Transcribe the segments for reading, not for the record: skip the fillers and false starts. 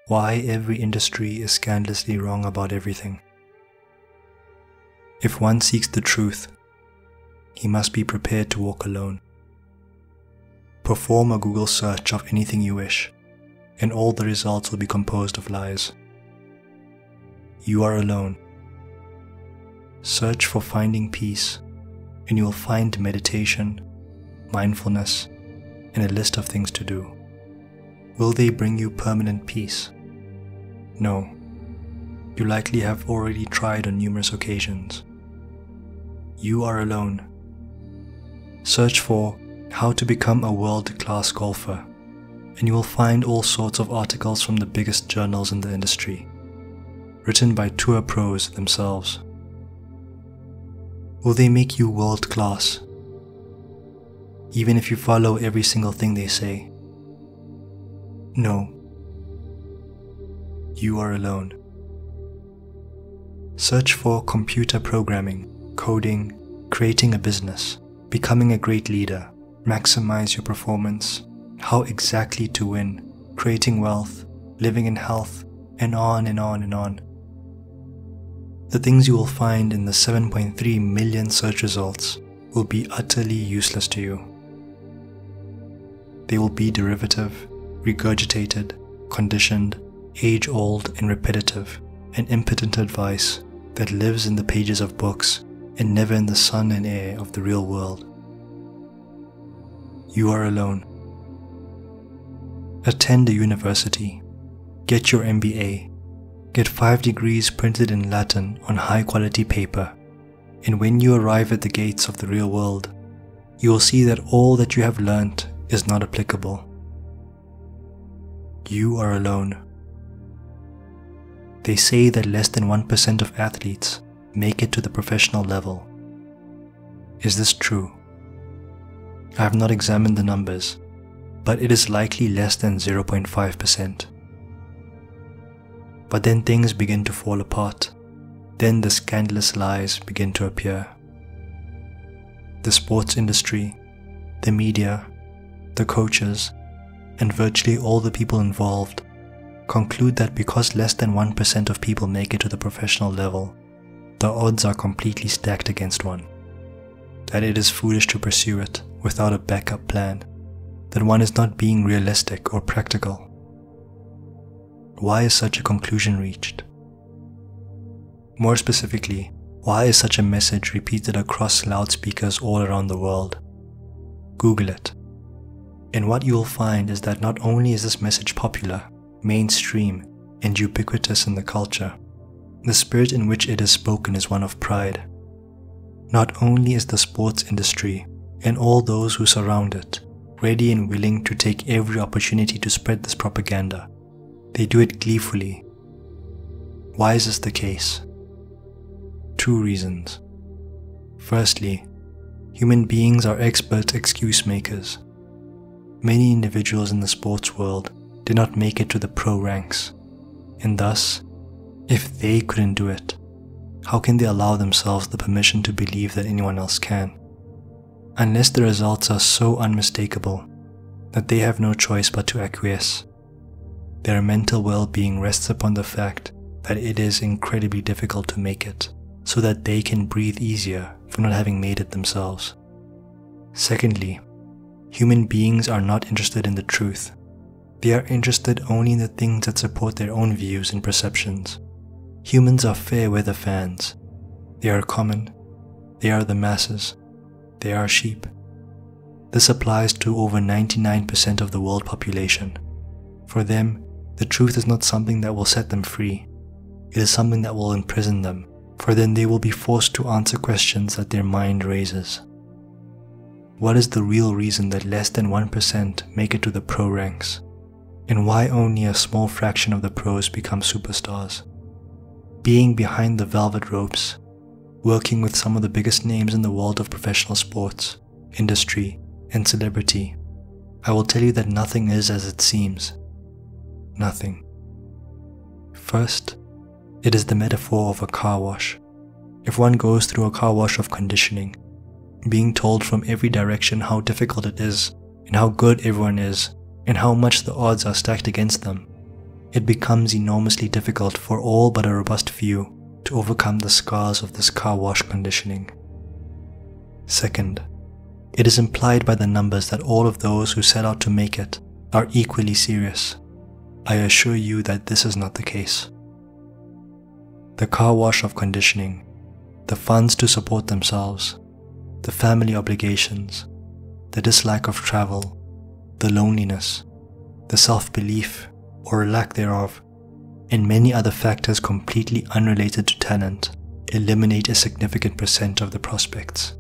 why every industry is scandalously wrong about everything. If one seeks the truth, he must be prepared to walk alone. Perform a Google search of anything you wish, and all the results will be composed of lies. You are alone. Search for finding peace, and you will find meditation, mindfulness, and a list of things to do. Will they bring you permanent peace? No. You likely have already tried on numerous occasions. You are alone. Search for how to become a world-class golfer, and you will find all sorts of articles from the biggest journals in the industry, written by tour pros themselves. Will they make you world-class, even if you follow every single thing they say? No. You are alone. Search for computer programming, coding, creating a business, becoming a great leader, maximize your performance, how exactly to win, creating wealth, living in health, and on and on and on. The things you will find in the 7.3 million search results will be utterly useless to you. They will be derivative, regurgitated, conditioned, age-old and repetitive, and impotent advice that lives in the pages of books and never in the sun and air of the real world. You are alone. Attend a university, get your MBA, get 5 degrees printed in Latin on high-quality paper, and when you arrive at the gates of the real world, you will see that all that you have learnt is not applicable. You are alone. They say that less than 1% of athletes make it to the professional level. Is this true? I have not examined the numbers, but it is likely less than 0.5%. But then things begin to fall apart. Then the scandalous lies begin to appear. The sports industry, the media, the coaches, and virtually all the people involved conclude that because less than 1% of people make it to the professional level, the odds are completely stacked against one. That it is foolish to pursue it without a backup plan, that one is not being realistic or practical. Why is such a conclusion reached? More specifically, why is such a message repeated across loudspeakers all around the world? Google it. And what you will find is that not only is this message popular, mainstream, and ubiquitous in the culture, the spirit in which it is spoken is one of pride. Not only is the sports industry and all those who surround it ready and willing to take every opportunity to spread this propaganda, they do it gleefully. Why is this the case? 2 reasons. Firstly, human beings are expert excuse makers. Many individuals in the sports world did not make it to the pro ranks, and thus, if they couldn't do it, how can they allow themselves the permission to believe that anyone else can? Unless the results are so unmistakable that they have no choice but to acquiesce. Their mental well-being rests upon the fact that it is incredibly difficult to make it, so that they can breathe easier for not having made it themselves. Secondly, human beings are not interested in the truth. They are interested only in the things that support their own views and perceptions. Humans are fair weather fans. They are common. They are the masses. They are sheep. This applies to over 99% of the world population. For them, the truth is not something that will set them free. It is something that will imprison them, for then they will be forced to answer questions that their mind raises. What is the real reason that less than 1% make it to the pro ranks? And why only a small fraction of the pros become superstars? Being behind the velvet ropes, working with some of the biggest names in the world of professional sports, industry, and celebrity, I will tell you that nothing is as it seems. Nothing. First, it is the metaphor of a car wash. If one goes through a car wash of conditioning, being told from every direction how difficult it is, and how good everyone is, and how much the odds are stacked against them, it becomes enormously difficult for all but a robust few to overcome the scars of this car wash conditioning. Second, it is implied by the numbers that all of those who set out to make it are equally serious. I assure you that this is not the case. The car wash of conditioning, the funds to support themselves, the family obligations, the dislike of travel, the loneliness, the self-belief or lack thereof, and many other factors completely unrelated to talent eliminate a significant percent of the prospects.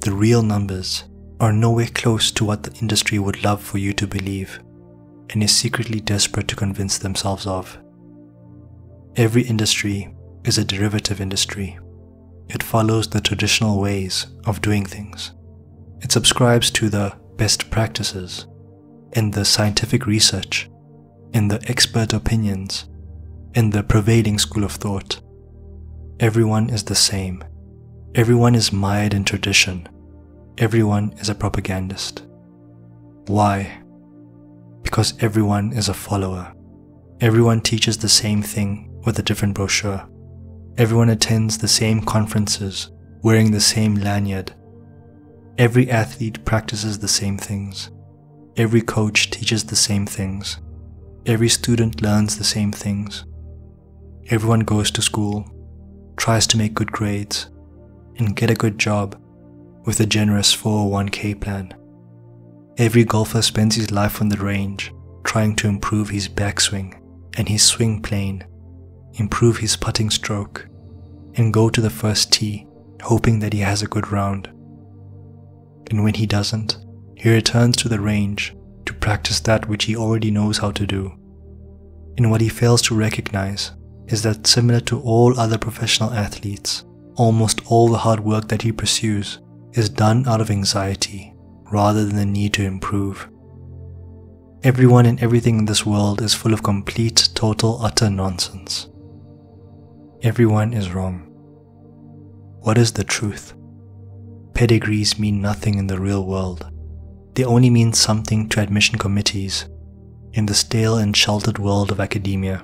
The real numbers are nowhere close to what the industry would love for you to believe and is secretly desperate to convince themselves of. Every industry is a derivative industry. It follows the traditional ways of doing things. It subscribes to the best practices and the scientific research and the expert opinions and the prevailing school of thought. Everyone is the same. Everyone is mired in tradition. Everyone is a propagandist. Why? Because everyone is a follower. Everyone teaches the same thing with a different brochure. Everyone attends the same conferences, wearing the same lanyard. Every athlete practices the same things. Every coach teaches the same things. Every student learns the same things. Everyone goes to school, tries to make good grades, and get a good job with a generous 401k plan. Every golfer spends his life on the range trying to improve his backswing and his swing plane, improve his putting stroke, and go to the first tee hoping that he has a good round. And when he doesn't, he returns to the range to practice that which he already knows how to do. And what he fails to recognize is that similar to all other professional athletes, almost all the hard work that he pursues is done out of anxiety rather than the need to improve. Everyone and everything in this world is full of complete, total, utter nonsense. Everyone is wrong. What is the truth? Pedigrees mean nothing in the real world. They only mean something to admission committees in the stale and sheltered world of academia.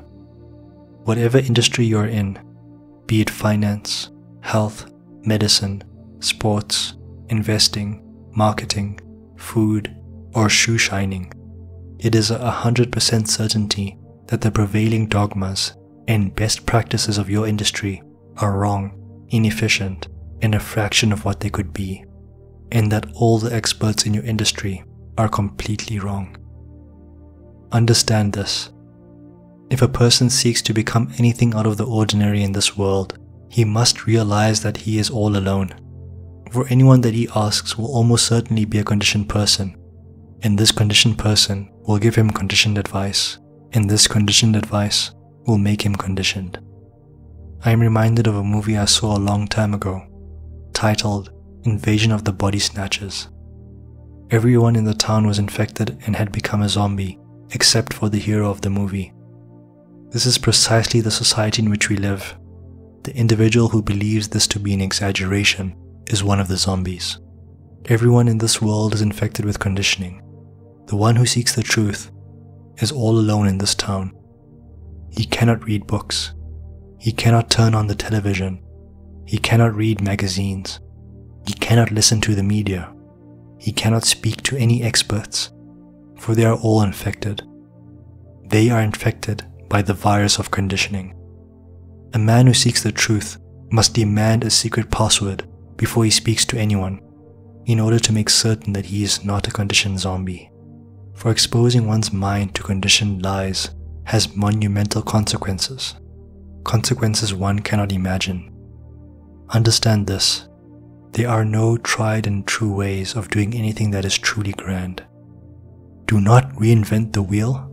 Whatever industry you're in, be it finance, health, medicine, sports, investing, marketing, food, or shoe shining, it is 100% certainty that the prevailing dogmas and best practices of your industry are wrong, inefficient, and a fraction of what they could be, and that all the experts in your industry are completely wrong. Understand this. If a person seeks to become anything out of the ordinary in this world, he must realize that he is all alone. For anyone that he asks will almost certainly be a conditioned person, and this conditioned person will give him conditioned advice, and this conditioned advice will make him conditioned. I am reminded of a movie I saw a long time ago, titled Invasion of the Body Snatchers. Everyone in the town was infected and had become a zombie, except for the hero of the movie. This is precisely the society in which we live. The individual who believes this to be an exaggeration is one of the zombies. Everyone in this world is infected with conditioning. The one who seeks the truth is all alone in this town. He cannot read books. He cannot turn on the television. He cannot read magazines. He cannot listen to the media. He cannot speak to any experts, for they are all infected. They are infected by the virus of conditioning. A man who seeks the truth must demand a secret password before he speaks to anyone, in order to make certain that he is not a conditioned zombie. For exposing one's mind to conditioned lies has monumental consequences, consequences one cannot imagine. Understand this: there are no tried and true ways of doing anything that is truly grand. Do not reinvent the wheel?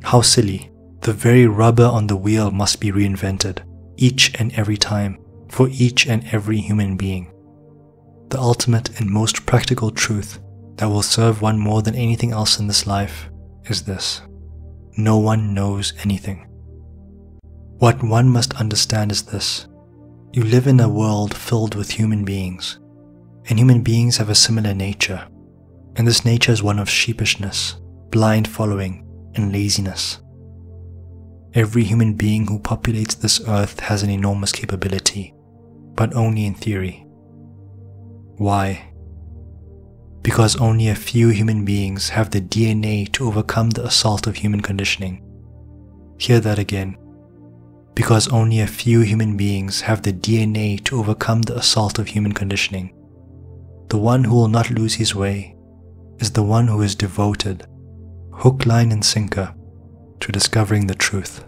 How silly. The very rubber on the wheel must be reinvented, each and every time, for each and every human being. The ultimate and most practical truth that will serve one more than anything else in this life is this: no one knows anything. What one must understand is this: you live in a world filled with human beings, and human beings have a similar nature, and this nature is one of sheepishness, blind following, and laziness. Every human being who populates this earth has an enormous capability, but only in theory. Why? Because only a few human beings have the DNA to overcome the assault of human conditioning. Hear that again. Because only a few human beings have the DNA to overcome the assault of human conditioning. The one who will not lose his way is the one who is devoted, hook, line, and sinker, to discovering the truth.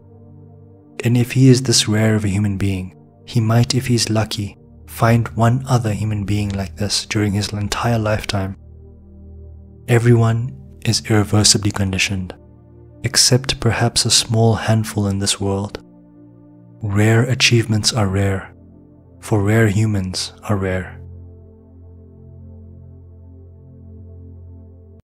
And if he is this rare of a human being, he might, if he is lucky, find one other human being like this during his entire lifetime. Everyone is irreversibly conditioned, except perhaps a small handful in this world. Rare achievements are rare, for rare humans are rare.